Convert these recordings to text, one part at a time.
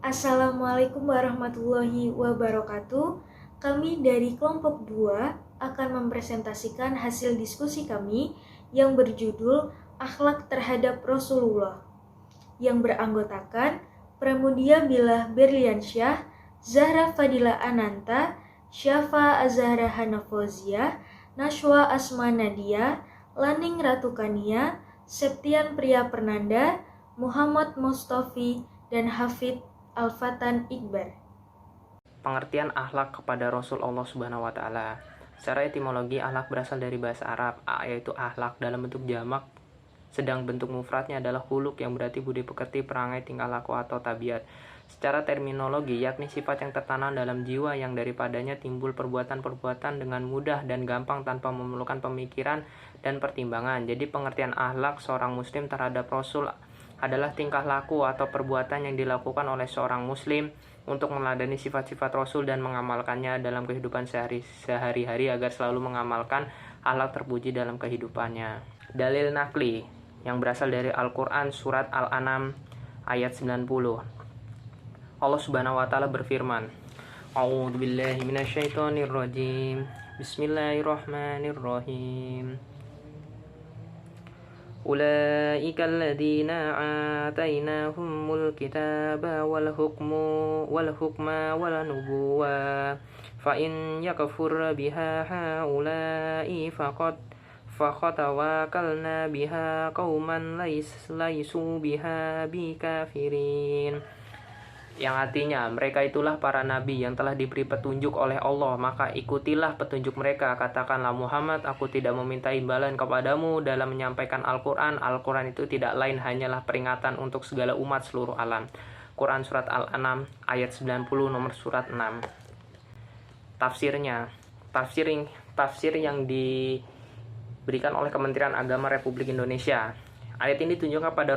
Assalamualaikum warahmatullahi wabarakatuh. Kami dari kelompok 2 akan mempresentasikan hasil diskusi kami yang berjudul Akhlak Terhadap Rasulullah, yang beranggotakan Pramudia Billah Berliansyah, Zahra Fadila Ananta, Syafa Azahra Hanafozia, Nashwa Asma Nadia, Laning Ratukania, Septian Priya Pernanda, Muhammad Mustafi, dan Hafid Al-Fatan Iqbar. Pengertian akhlak kepada Rasul Allah Subhanahu wa taala. Secara etimologi, akhlak berasal dari bahasa Arab, yaitu akhlak dalam bentuk jamak, sedang bentuk mufradnya adalah huluk yang berarti budi pekerti, perangai, tingkah laku atau tabiat. Secara terminologi, yakni sifat yang tertanam dalam jiwa yang daripadanya timbul perbuatan-perbuatan dengan mudah dan gampang tanpa memerlukan pemikiran dan pertimbangan. Jadi pengertian akhlak seorang muslim terhadap Rasul adalah tingkah laku atau perbuatan yang dilakukan oleh seorang muslim untuk meneladani sifat-sifat Rasul dan mengamalkannya dalam kehidupan sehari-hari agar selalu mengamalkan akhlak terpuji dalam kehidupannya. Dalil nakli yang berasal dari Al-Quran surat Al-An'am ayat 90. Allah Subhanahu wa taala berfirman, A'udzubillahi minasyaitonirrajim. Bismillahirrahmanirrahim. Ulaika alladzina atainahumul kitaba wal hukma wal nubuwah fa in yakfur biha haula'i faqad tawakkalna biha qauman laisu biha bikafirin. Yang artinya, mereka itulah para nabi yang telah diberi petunjuk oleh Allah, maka ikutilah petunjuk mereka. Katakanlah Muhammad, aku tidak meminta imbalan kepadamu dalam menyampaikan Al-Quran. Al-Quran itu tidak lain hanyalah peringatan untuk segala umat seluruh alam. Quran surat Al-An'am ayat 90 nomor surat 6. Tafsirnya, tafsir yang diberikan oleh Kementerian Agama Republik Indonesia. Ayat ini ditunjukkan pada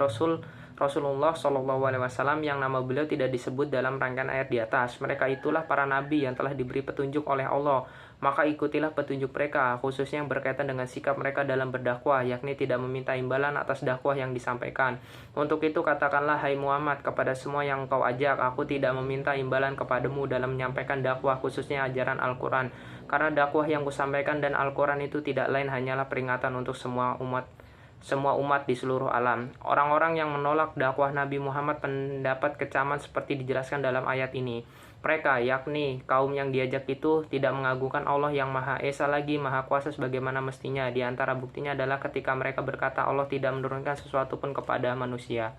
Rasulullah SAW yang nama beliau tidak disebut dalam rangkaian ayat di atas. Mereka itulah para nabi yang telah diberi petunjuk oleh Allah. Maka ikutilah petunjuk mereka, khususnya yang berkaitan dengan sikap mereka dalam berdakwah, yakni tidak meminta imbalan atas dakwah yang disampaikan. Untuk itu katakanlah, hai Muhammad, kepada semua yang engkau ajak, aku tidak meminta imbalan kepadamu dalam menyampaikan dakwah, khususnya ajaran Al-Quran. Karena dakwah yang kusampaikan dan Al-Quran itu tidak lain hanyalah peringatan untuk semua umat di seluruh alam. Orang-orang yang menolak dakwah Nabi Muhammad mendapat kecaman seperti dijelaskan dalam ayat ini. Mereka, yakni kaum yang diajak itu, tidak mengagungkan Allah yang Maha Esa lagi Maha Kuasa sebagaimana mestinya. Di antara buktinya adalah ketika mereka berkata Allah tidak menurunkan sesuatu pun kepada manusia.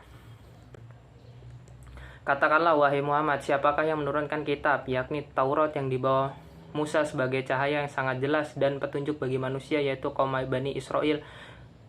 Katakanlah, wahai Muhammad, siapakah yang menurunkan kitab, yakni Taurat yang dibawa Musa sebagai cahaya yang sangat jelas dan petunjuk bagi manusia, yaitu kaum Bani Israel.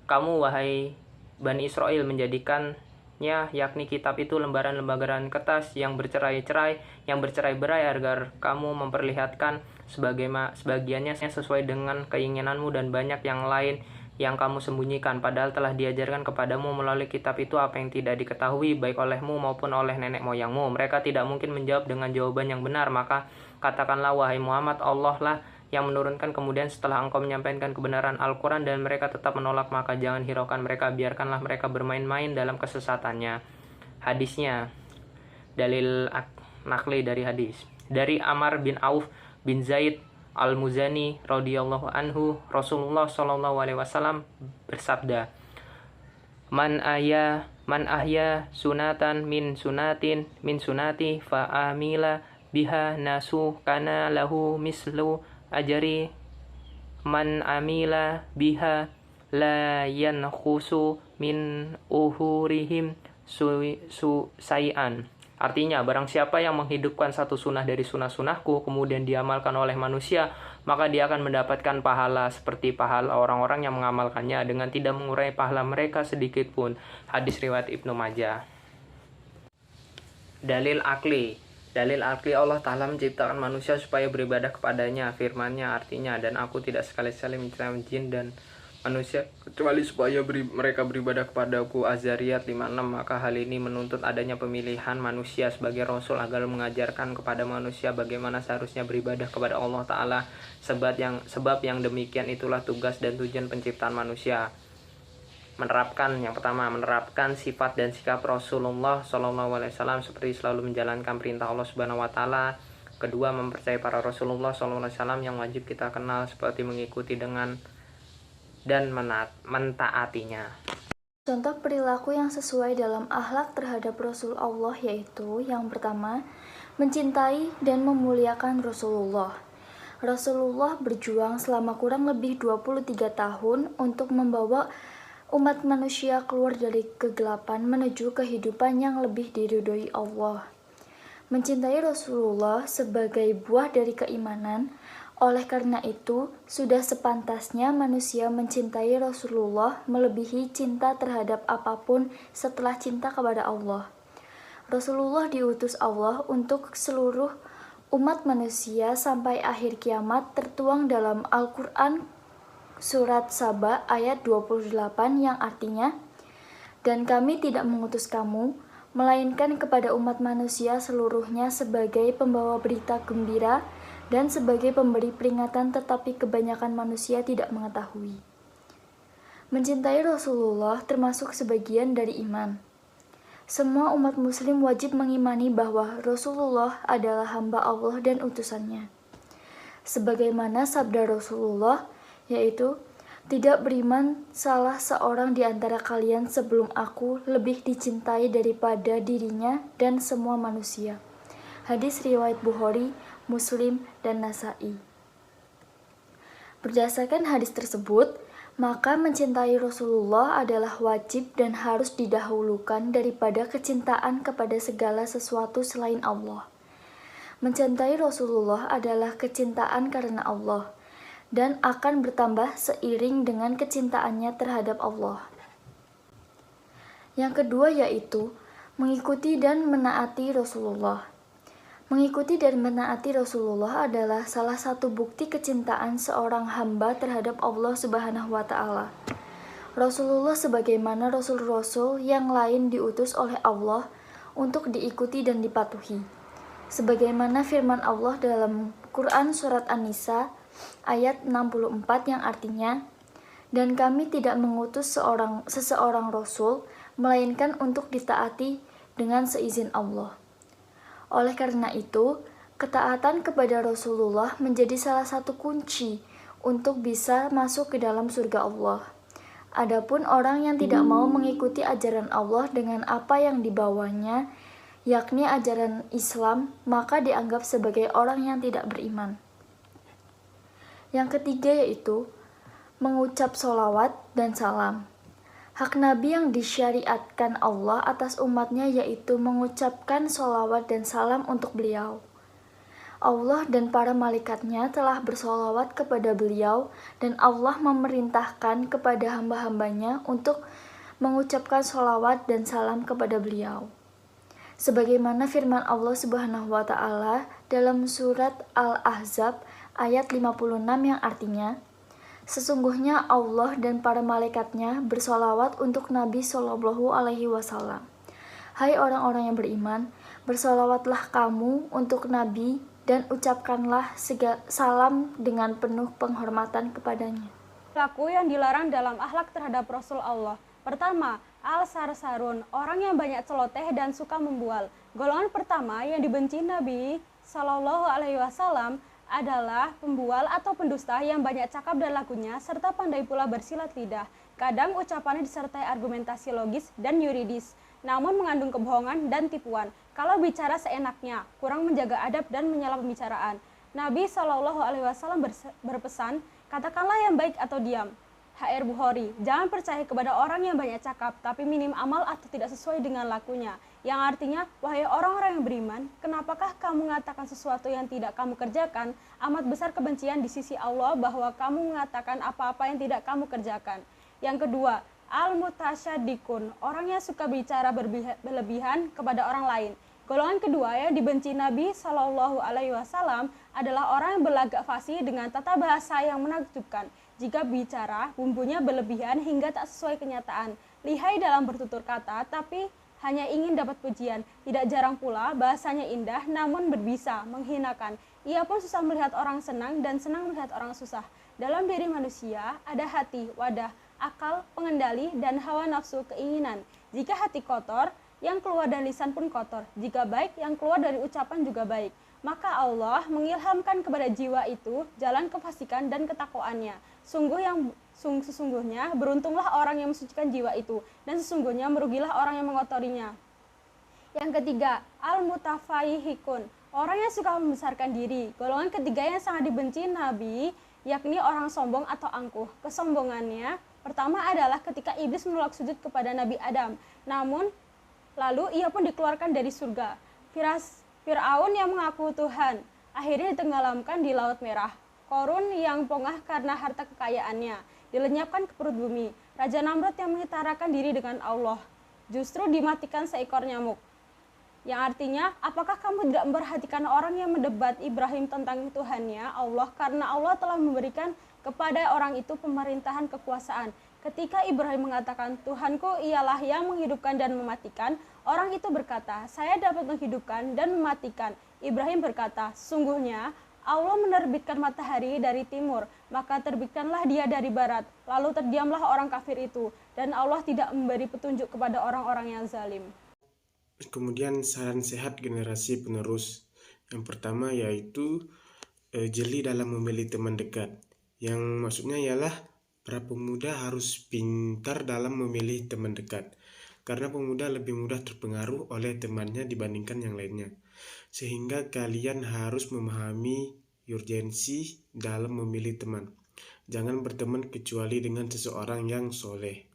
Kamu, wahai Bani Israel, menjadikannya, yakni kitab itu, lembaran-lembaran kertas yang bercerai-berai agar kamu memperlihatkan sebagiannya sesuai dengan keinginanmu dan banyak yang lain yang kamu sembunyikan. Padahal telah diajarkan kepadamu melalui kitab itu apa yang tidak diketahui baik olehmu maupun oleh nenek moyangmu. Mereka tidak mungkin menjawab dengan jawaban yang benar. Maka katakanlah, wahai Muhammad, Allah lah yang menurunkan. Kemudian setelah engkau menyampaikan kebenaran Al-Quran dan mereka tetap menolak, maka jangan hiraukan mereka, biarkanlah mereka bermain-main dalam kesesatannya. Hadisnya, dalil nakli dari hadis. Dari Amr bin Auf bin Zaid Al-Muzani radhiyallahu anhu, Rasulullah SAW bersabda, Man ahya sunatan min sunati fa amila biha nasu kana lahu mislu ajari man amila biha la yankhusu min uhurihim sayan. Artinya, barang siapa yang menghidupkan satu sunnah dari sunnah-sunnahku kemudian diamalkan oleh manusia, maka dia akan mendapatkan pahala seperti pahala orang-orang yang mengamalkannya dengan tidak mengurangi pahala mereka sedikit pun. Hadis riwayat Ibnu Majah. Dalil akli Allah Ta'ala menciptakan manusia supaya beribadah kepadanya. Firman-Nya artinya, dan aku tidak sekali-sekali menciptakan jin dan manusia kecuali supaya mereka beribadah kepadaku. Az-Zariyat 56. Maka hal ini menuntut adanya pemilihan manusia sebagai Rasul agar mengajarkan kepada manusia bagaimana seharusnya beribadah kepada Allah Ta'ala. Sebab yang demikian itulah tugas dan tujuan penciptaan manusia. Yang pertama, menerapkan sifat dan sikap Rasulullah SAW seperti selalu menjalankan perintah Allah Subhanahu Wa Taala. Kedua, mempercayai para Rasulullah SAW yang wajib kita kenal seperti mengikuti dengan dan mentaatinya. Contoh perilaku yang sesuai dalam akhlak terhadap Rasul Allah yaitu yang pertama, mencintai dan memuliakan Rasulullah. Rasulullah berjuang selama kurang lebih 23 tahun untuk membawa umat manusia keluar dari kegelapan menuju kehidupan yang lebih diridhoi Allah. Mencintai Rasulullah sebagai buah dari keimanan. Oleh karena itu, sudah sepantasnya manusia mencintai Rasulullah melebihi cinta terhadap apapun setelah cinta kepada Allah. Rasulullah diutus Allah untuk seluruh umat manusia sampai akhir kiamat, tertuang dalam Al-Quran Surat Saba ayat 28 yang artinya, "Dan kami tidak mengutus kamu, melainkan kepada umat manusia seluruhnya sebagai pembawa berita gembira dan sebagai pemberi peringatan, tetapi kebanyakan manusia tidak mengetahui." Mencintai Rasulullah termasuk sebagian dari iman. Semua umat muslim wajib mengimani bahwa Rasulullah adalah hamba Allah dan utusannya. Sebagaimana sabda Rasulullah, yaitu, "Tidak beriman salah seorang di antara kalian sebelum aku lebih dicintai daripada dirinya dan semua manusia." Hadis riwayat Bukhari, Muslim, dan Nasa'i. Berdasarkan hadis tersebut, maka mencintai Rasulullah adalah wajib dan harus didahulukan daripada kecintaan kepada segala sesuatu selain Allah. Mencintai Rasulullah adalah kecintaan karena Allah, dan akan bertambah seiring dengan kecintaannya terhadap Allah. Yang kedua yaitu mengikuti dan menaati Rasulullah. Mengikuti dan menaati Rasulullah adalah salah satu bukti kecintaan seorang hamba terhadap Allah Subhanahu wa Ta'ala. Rasulullah sebagaimana rasul-rasul yang lain diutus oleh Allah untuk diikuti dan dipatuhi. Sebagaimana firman Allah dalam Quran Surat An-Nisa ayat 64 yang artinya, "Dan kami tidak mengutus seseorang rasul, melainkan untuk ditaati dengan seizin Allah." Oleh karena itu, ketaatan kepada Rasulullah menjadi salah satu kunci untuk bisa masuk ke dalam surga Allah. Adapun orang yang tidak mau mengikuti ajaran Allah dengan apa yang dibawanya, yakni ajaran Islam, maka dianggap sebagai orang yang tidak beriman. Yang ketiga yaitu mengucap sholawat dan salam. Hak Nabi yang disyariatkan Allah atas umatnya yaitu mengucapkan sholawat dan salam untuk beliau. Allah dan para malaikatnya telah bersolawat kepada beliau, dan Allah memerintahkan kepada hamba-hambanya untuk mengucapkan sholawat dan salam kepada beliau. Sebagaimana firman Allah Subhanahu wa Ta'ala dalam surat Al-Ahzab ayat 56 yang artinya, "Sesungguhnya Allah dan para malaikatnya bersolawat untuk Nabi Shallallahu Alaihi Wasallam. Hai orang-orang yang beriman, bersolawatlah kamu untuk Nabi dan ucapkanlah salam dengan penuh penghormatan kepadanya." Perilaku yang dilarang dalam akhlak terhadap Rasul Allah. Pertama, al-sarsarun, orang yang banyak celoteh dan suka membual. Golongan pertama yang dibenci Nabi Shallallahu Alaihi Wasallam adalah pembual atau pendusta yang banyak cakap dan lakunya, serta pandai pula bersilat lidah. Kadang ucapannya disertai argumentasi logis dan yuridis, namun mengandung kebohongan dan tipuan. Kalau bicara seenaknya, kurang menjaga adab dan menyela pembicaraan. Nabi Shallallahu Alaihi Wasallam berpesan, "Katakanlah yang baik atau diam." HR Bukhari, jangan percaya kepada orang yang banyak cakap, tapi minim amal atau tidak sesuai dengan lakunya. Yang artinya, wahai orang-orang yang beriman, kenapakah kamu mengatakan sesuatu yang tidak kamu kerjakan? Amat besar kebencian di sisi Allah bahwa kamu mengatakan apa-apa yang tidak kamu kerjakan. Yang kedua, al-mutasyaddiqun, orang yang suka bicara berlebihan kepada orang lain. Golongan kedua yang dibenci Nabi Shallallahu Alaihi Wasallam adalah orang yang berlagak fasih dengan tata bahasa yang menakjubkan. Jika bicara, bumbunya berlebihan hingga tak sesuai kenyataan. Lihai dalam bertutur kata, tapi hanya ingin dapat pujian. Tidak jarang pula bahasanya indah, namun berbisa, menghinakan. Ia pun susah melihat orang senang dan senang melihat orang susah. Dalam diri manusia ada hati, wadah, akal, pengendali, dan hawa nafsu keinginan. Jika hati kotor, yang keluar dari lisan pun kotor. Jika baik, yang keluar dari ucapan juga baik. Maka Allah mengilhamkan kepada jiwa itu jalan kefasikan dan ketakwaannya. Sesungguhnya beruntunglah orang yang mensucikan jiwa itu, dan sesungguhnya merugilah orang yang mengotorinya. Yang ketiga, al-mutafaihikun, orang yang suka membesarkan diri. Golongan ketiga yang sangat dibenci Nabi, yakni orang sombong atau angkuh. Kesombongannya pertama adalah ketika iblis menolak sujud kepada Nabi Adam. Namun lalu ia pun dikeluarkan dari surga. Fir'aun yang mengaku Tuhan akhirnya ditenggelamkan di Laut Merah. Korun yang pongah karena harta kekayaannya dilenyapkan ke perut bumi. Raja Namrud yang mengitarakan diri dengan Allah justru dimatikan seekor nyamuk. Yang artinya, apakah kamu tidak memperhatikan orang yang mendebat Ibrahim tentang Tuhannya, Allah, karena Allah telah memberikan kepada orang itu pemerintahan kekuasaan. Ketika Ibrahim mengatakan, Tuhanku ialah yang menghidupkan dan mematikan, orang itu berkata, saya dapat menghidupkan dan mematikan. Ibrahim berkata, sungguhnya Allah menerbitkan matahari dari timur, maka terbitkanlah dia dari barat. Lalu terdiamlah orang kafir itu, dan Allah tidak memberi petunjuk kepada orang-orang yang zalim. Kemudian saran sehat generasi penerus. Yang pertama yaitu jeli dalam memilih teman dekat. Yang maksudnya ialah para pemuda harus pintar dalam memilih teman dekat. Karena pemuda lebih mudah terpengaruh oleh temannya dibandingkan yang lainnya. Sehingga kalian harus memahami urgensi dalam memilih teman. Jangan berteman kecuali dengan seseorang yang soleh.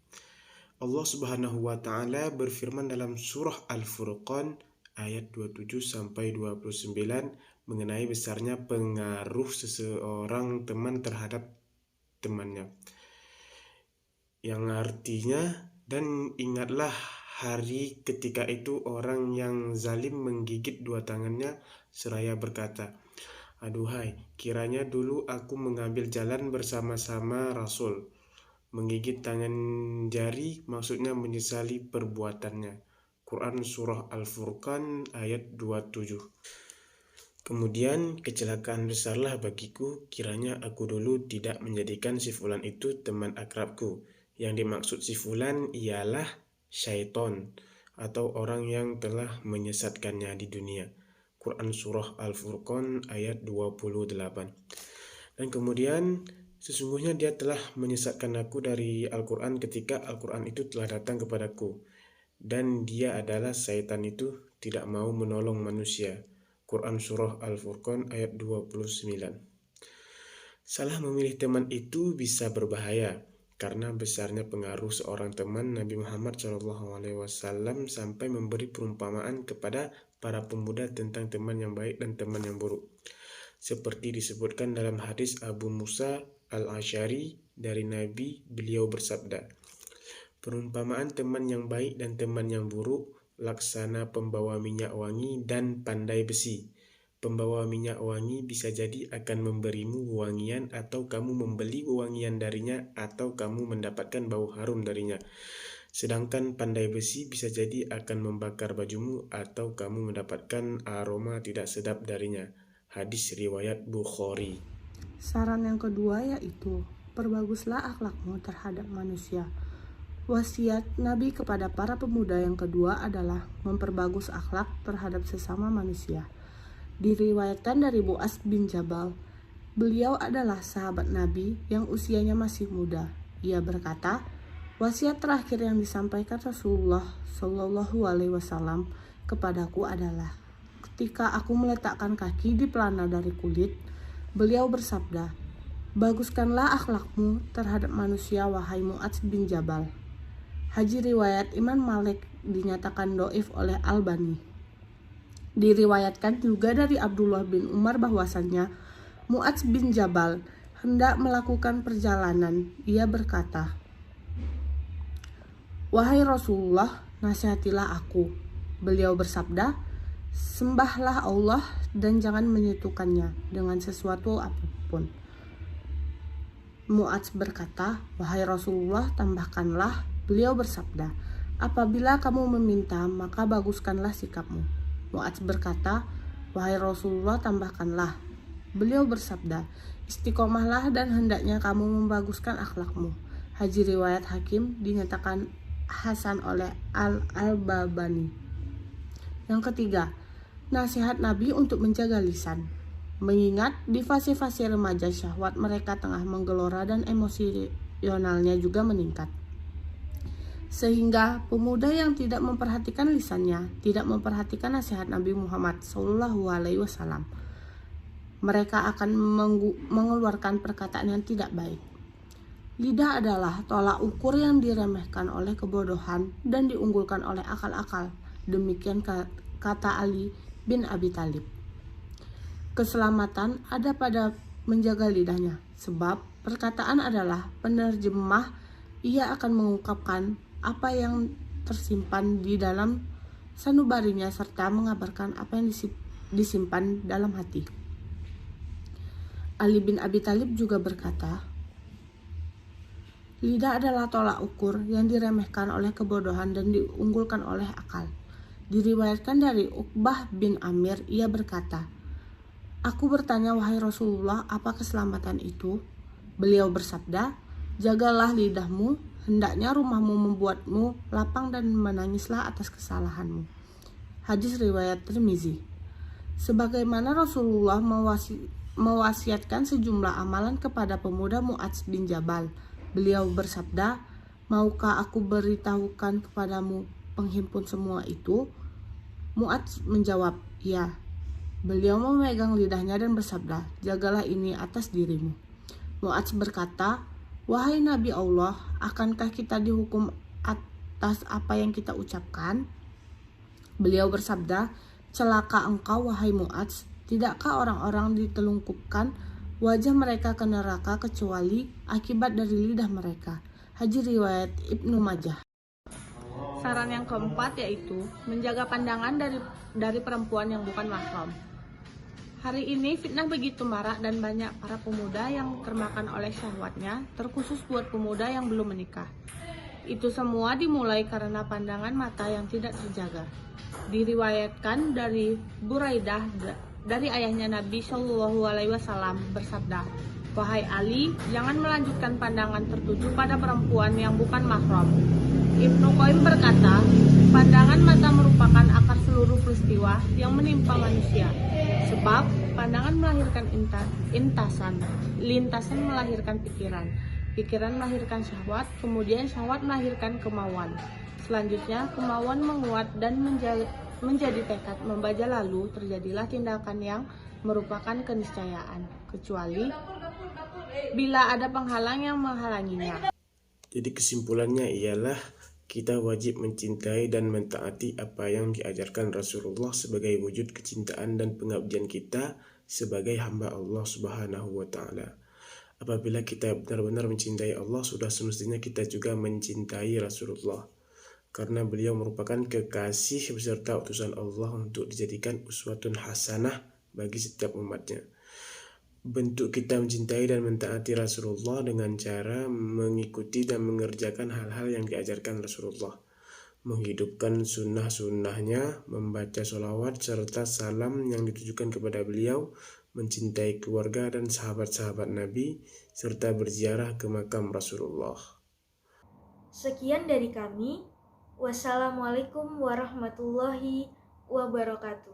Allah Subhanahu wa Ta'ala berfirman dalam surah Al-Furqan ayat 27-29 mengenai besarnya pengaruh seseorang teman terhadap temannya. Yang artinya, dan ingatlah hari ketika itu orang yang zalim menggigit dua tangannya seraya berkata, aduhai, kiranya dulu aku mengambil jalan bersama-sama Rasul. Menggigit tangan jari maksudnya menyesali perbuatannya. Quran Surah Al-Furqan ayat 27. Kemudian kecelakaan besarlah bagiku kiranya aku dulu tidak menjadikan si fulan itu teman akrabku. Yang dimaksud si fulan ialah syaiton atau orang yang telah menyesatkannya di dunia. Quran Surah Al-Furqan ayat 28. Dan kemudian sesungguhnya dia telah menyesatkan aku dari Al-Quran ketika Al-Quran itu telah datang kepadaku. Dan dia adalah syaitan itu tidak mau menolong manusia. Quran Surah Al-Furqan ayat 29. Salah memilih teman itu bisa berbahaya. Karena besarnya pengaruh seorang teman Nabi Muhammad SAW sampai memberi perumpamaan kepada para pemuda tentang teman yang baik dan teman yang buruk. Seperti disebutkan dalam hadis Abu Musa Al-Asy'ari dari Nabi, beliau bersabda, perumpamaan teman yang baik dan teman yang buruk, laksana pembawa minyak wangi dan pandai besi. Pembawa minyak wangi bisa jadi akan memberimu wangian atau kamu membeli wangian darinya atau kamu mendapatkan bau harum darinya. Sedangkan pandai besi bisa jadi akan membakar bajumu atau kamu mendapatkan aroma tidak sedap darinya. Hadis riwayat Bukhari. Saran yang kedua yaitu, perbaguslah akhlakmu terhadap manusia. Wasiat Nabi kepada para pemuda yang kedua adalah memperbagus akhlak terhadap sesama manusia. Diriwayatkan dari Mu'adz bin Jabal, beliau adalah sahabat Nabi yang usianya masih muda. Ia berkata, wasiat terakhir yang disampaikan Rasulullah Shallallahu Alaihi Wasallam kepadaku adalah, ketika aku meletakkan kaki di pelana dari kulit, beliau bersabda, baguskanlah akhlakmu terhadap manusia wahai Mu'adz bin Jabal. Hadis riwayat Imam Malik dinyatakan dhaif oleh Albani. Diriwayatkan juga dari Abdullah bin Umar bahwasannya Mu'adz bin Jabal hendak melakukan perjalanan. Ia berkata, wahai Rasulullah, nasihatilah aku. Beliau bersabda, sembahlah Allah dan jangan menyentuhkannya dengan sesuatu apapun. Mu'adz berkata, wahai Rasulullah, tambahkanlah. Beliau bersabda, apabila kamu meminta, maka baguskanlah sikapmu. Mu'adz berkata, wahai Rasulullah, tambahkanlah. Beliau bersabda, istiqomahlah dan hendaknya kamu membaguskan akhlakmu. Haji riwayat Hakim dinyatakan hasan oleh Al-Albani. Yang ketiga, nasihat Nabi untuk menjaga lisan. Mengingat di fase-fase remaja syahwat mereka tengah menggelora dan emosionalnya juga meningkat. Sehingga pemuda yang tidak memperhatikan lisannya, tidak memperhatikan nasihat Nabi Muhammad SAW, mereka akan mengeluarkan perkataan yang tidak baik. Lidah adalah tolak ukur yang diremehkan oleh kebodohan dan diunggulkan oleh akal-akal. Demikian kata Ali bin Abi Thalib. Keselamatan ada pada menjaga lidahnya, sebab perkataan adalah penerjemah. Ia akan mengungkapkan apa yang tersimpan di dalam sanubarinya serta mengabarkan apa yang disimpan dalam hati. Ali bin Abi Thalib juga berkata, lidah adalah tolak ukur yang diremehkan oleh kebodohan dan diunggulkan oleh akal. Diriwayatkan dari Uqbah bin Amir, ia berkata, aku bertanya, wahai Rasulullah, apa keselamatan itu? Beliau bersabda, jagalah lidahmu, hendaknya rumahmu membuatmu lapang dan menangislah atas kesalahanmu. Hadis riwayat Tirmizi. Sebagaimana Rasulullah mewasiatkan sejumlah amalan kepada pemuda Mu'adz bin Jabal. Beliau bersabda, maukah aku beritahukan kepadamu penghimpun semua itu? Mu'adz menjawab, ya. Beliau memegang lidahnya dan bersabda, jagalah ini atas dirimu. Mu'adz berkata, wahai Nabi Allah, akankah kita dihukum atas apa yang kita ucapkan? Beliau bersabda, celaka engkau wahai Mu'adz, tidakkah orang-orang ditelungkupkan wajah mereka ke neraka kecuali akibat dari lidah mereka? Hadis riwayat Ibnu Majah. Saran yang keempat yaitu menjaga pandangan dari perempuan yang bukan mahram. Hari ini fitnah begitu marak dan banyak para pemuda yang termakan oleh syahwatnya, terkhusus buat pemuda yang belum menikah. Itu semua dimulai karena pandangan mata yang tidak terjaga. Diriwayatkan dari Buraidah dari ayahnya Nabi SAW bersabda, wahai Ali, jangan melanjutkan pandangan tertuju pada perempuan yang bukan mahram. Ibnu Qayyim berkata, pandangan mata merupakan akar seluruh peristiwa yang menimpa manusia. Sebab pandangan melahirkan lintasan melahirkan pikiran melahirkan syahwat, kemudian syahwat melahirkan kemauan. Selanjutnya kemauan menguat dan menjadi tekad membaca, lalu terjadilah tindakan yang merupakan keniscayaan, kecuali bila ada penghalang yang menghalanginya. Jadi kesimpulannya ialah kita wajib mencintai dan mentaati apa yang diajarkan Rasulullah sebagai wujud kecintaan dan pengabdian kita sebagai hamba Allah Subhanahu wa Ta'ala. Apabila kita benar-benar mencintai Allah, sudah semestinya kita juga mencintai Rasulullah, karena beliau merupakan kekasih beserta utusan Allah untuk dijadikan uswatun hasanah bagi setiap umatnya. Bentuk kita mencintai dan mentaati Rasulullah dengan cara mengikuti dan mengerjakan hal-hal yang diajarkan Rasulullah, menghidupkan sunnah-sunnahnya, membaca sholawat serta salam yang ditujukan kepada beliau, mencintai keluarga dan sahabat-sahabat Nabi, serta berziarah ke makam Rasulullah. Sekian dari kami. Wassalamualaikum warahmatullahi wabarakatuh.